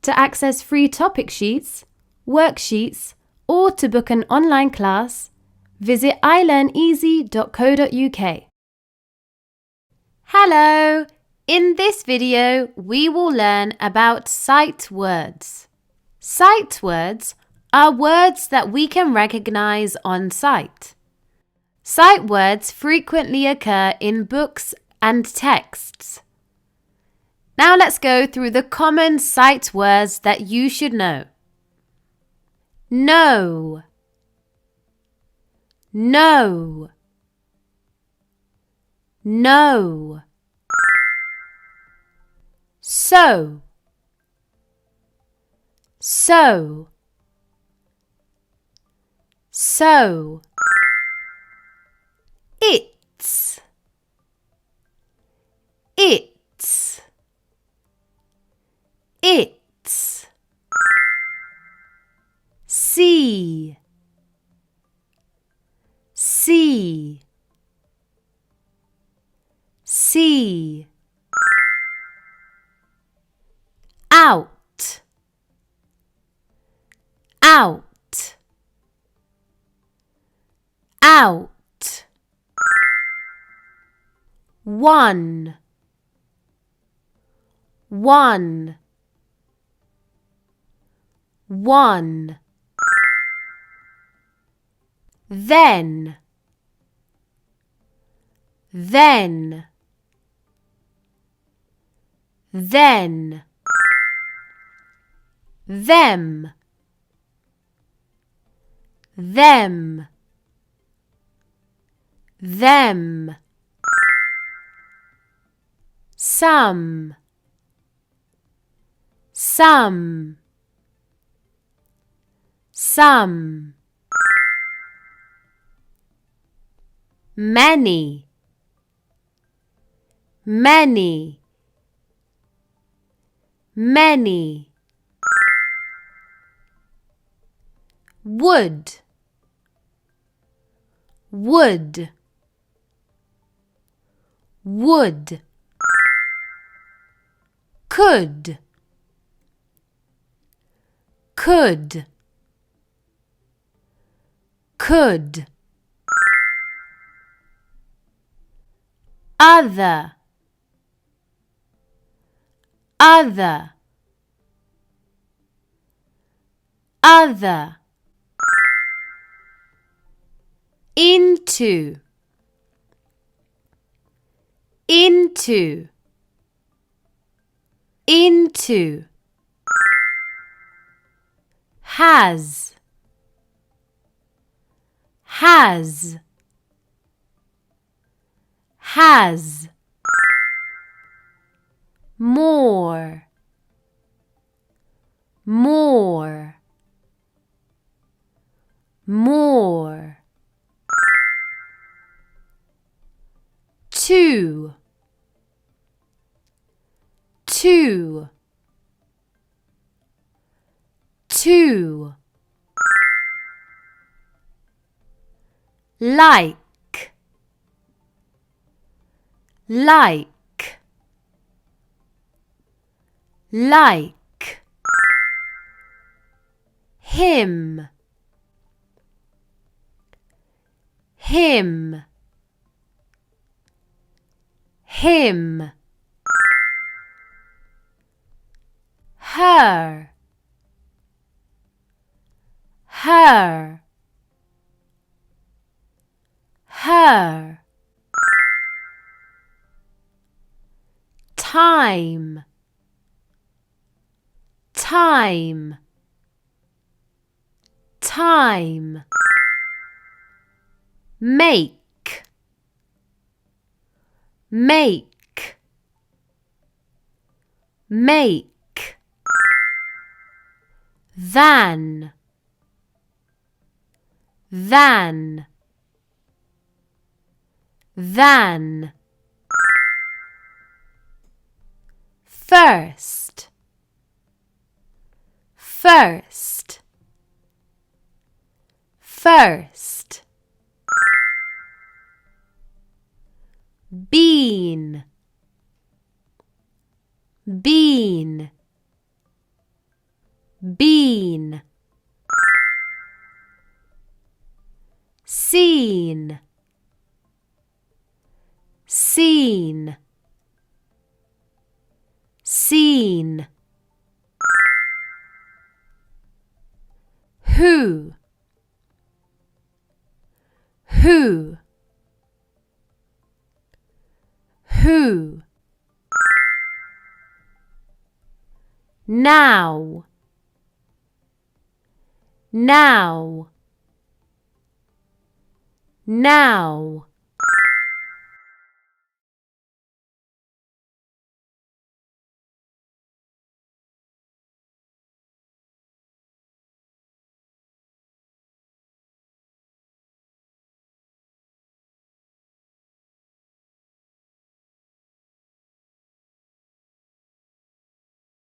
To access free topic sheets, worksheets, or to book an online class, visit ilearneasy.co.uk. Hello! In this video, we will learn about sight words. Sight words are words that we can recognize on sight. Sight words frequently occur in books and texts. Now let's go through the common sight words that you should know. No, no, no. So, so, so. It's, it's, it's. See, see, see. Out, out, out. One, one, one. Then, then, then. Them, them, them. Some, some, some. Many, many, many. Would, would, would. Could, could, could. Other, other, other. Into, into, into. Has, has, has. More, more, more. Two, two, two. Like, like, like. Him, him, him. Her, her, her. Time, time, time. Make, make, make. Than, than, than. First, first, first. Bean, bean, bean, seen, seen, seen. Who, who, who. Now, now, now.